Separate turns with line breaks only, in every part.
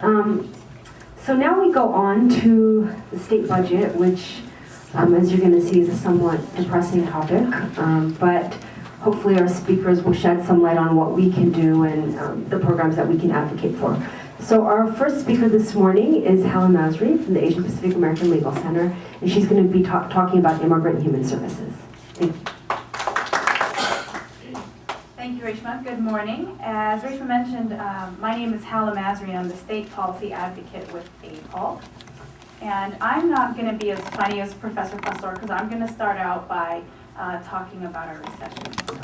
So now we go on to the state budget, which, as you're going to see, is a somewhat depressing topic, but hopefully our speakers will shed some light on what we can do and the programs that we can advocate for. So our first speaker this morning is Hala Masri from the Asian Pacific American Legal Center, and she's going to be talking about immigrant human services. Thank you.
Thank you, Reshma. Good morning. As Reshma mentioned, my name is Hala Masri, and I'm the state policy advocate with APAL. And I'm not going to be as funny as Professor Pastor, because I'm going to start out by talking about our recession. So,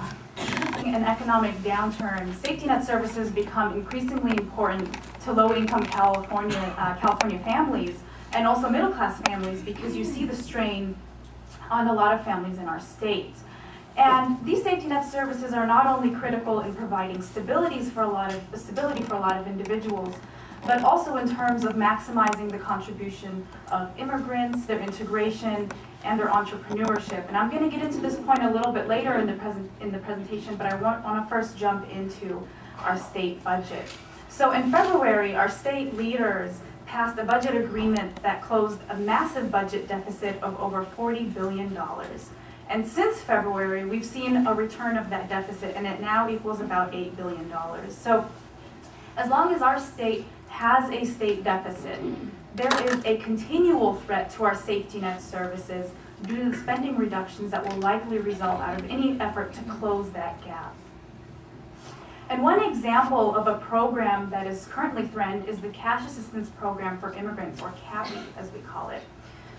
an economic downturn, safety net services become increasingly important to low-income California families and also middle-class families, because you see the strain on a lot of families in our state. And these safety net services are not only critical in providing stability for a lot of individuals, but also in terms of maximizing the contribution of immigrants, their integration, and their entrepreneurship. And I'm going to get into this point a little bit later in the presentation, but I want to first jump into our state budget. So in February, our state leaders passed a budget agreement that closed a massive budget deficit of over $40 billion. And since February, we've seen a return of that deficit, and it now equals about $8 billion. So as long as our state has a state deficit, there is a continual threat to our safety net services due to the spending reductions that will likely result out of any effort to close that gap. And one example of a program that is currently threatened is the Cash Assistance Program for Immigrants, or CAPI as we call it.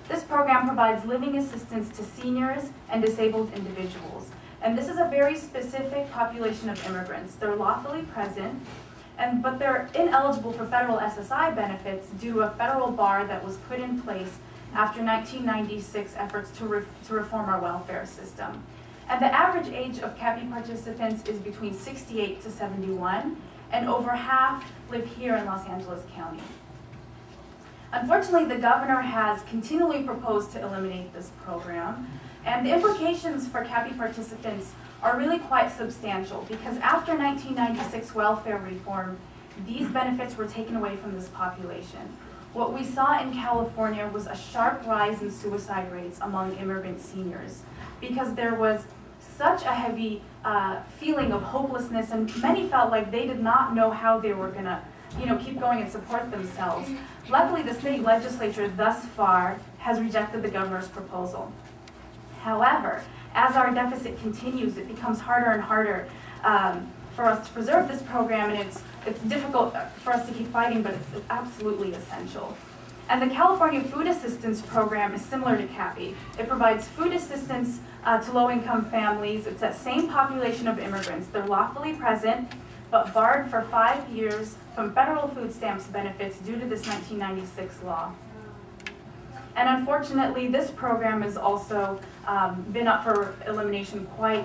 This program provides living assistance to seniors and disabled individuals. And this is a very specific population of immigrants. They're lawfully present, but they're ineligible for federal SSI benefits due to a federal bar that was put in place after 1996 efforts to reform our welfare system. And the average age of CAPI participants is between 68 to 71, and over half live here in Los Angeles County. Unfortunately, the governor has continually proposed to eliminate this program, and the implications for CAPI participants are really quite substantial, because after 1996 welfare reform, these benefits were taken away from this population. What we saw in California was a sharp rise in suicide rates among immigrant seniors, because there was such a heavy feeling of hopelessness, and many felt like they did not know how they were going to keep going and support themselves. Luckily, the state legislature thus far has rejected the governor's proposal. However, as our deficit continues, it becomes harder and harder for us to preserve this program, and it's difficult for us to keep fighting, but it's absolutely essential. And the California Food Assistance Program is similar to CAPI. It provides food assistance to low-income families. It's that same population of immigrants. They're lawfully present, but barred for 5 years from federal food stamps benefits due to this 1996 law. And unfortunately, this program has also been up for elimination quite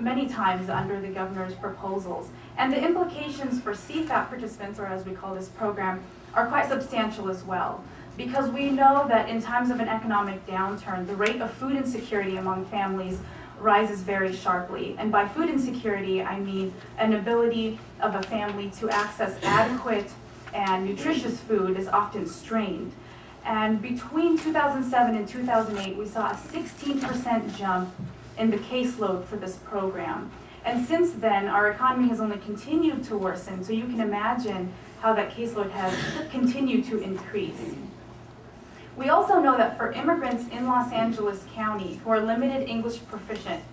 many times under the governor's proposals. And the implications for CFAP participants, or as we call this program, are quite substantial as well. Because we know that in times of an economic downturn, the rate of food insecurity among families rises very sharply. And by food insecurity, I mean an ability of a family to access adequate and nutritious food is often strained. And between 2007 and 2008, we saw a 16% jump in the caseload for this program. And since then, our economy has only continued to worsen, so you can imagine how that caseload has continued to increase. We also know that for immigrants in Los Angeles County who are limited English proficient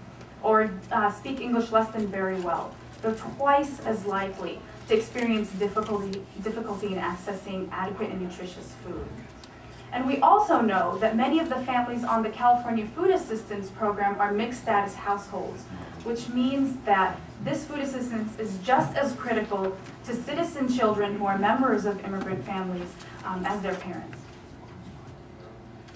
or speak English less than very well, they're twice as likely to experience difficulty in accessing adequate and nutritious food. And we also know that many of the families on the California Food Assistance Program are mixed status households, which means that this food assistance is just as critical to citizen children who are members of immigrant families as their parents.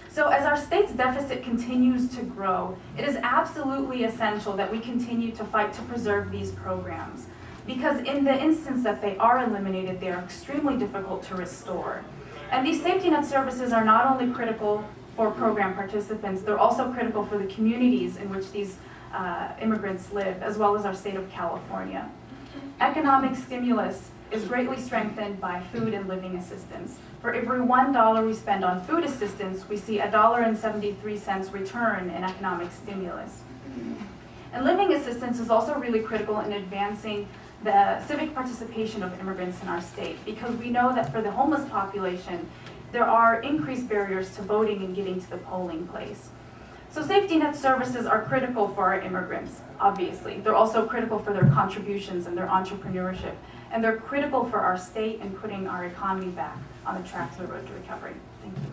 So as our state's deficit continues to grow, it is absolutely essential that we continue to fight to preserve these programs, because in the instance that they are eliminated, they are extremely difficult to restore. And these safety net services are not only critical for program participants, they're also critical for the communities in which these immigrants live, as well as our state of California. Economic stimulus is greatly strengthened by food and living assistance. For every $1 we spend on food assistance, we see $1.73 return in economic stimulus. And living assistance is also really critical in advancing the civic participation of immigrants in our state, because we know that for the homeless population, there are increased barriers to voting and getting to the polling place. So safety net services are critical for our immigrants, obviously. They're also critical for their contributions and their entrepreneurship. And they're critical for our state and putting our economy back on the track to the road to recovery. Thank you.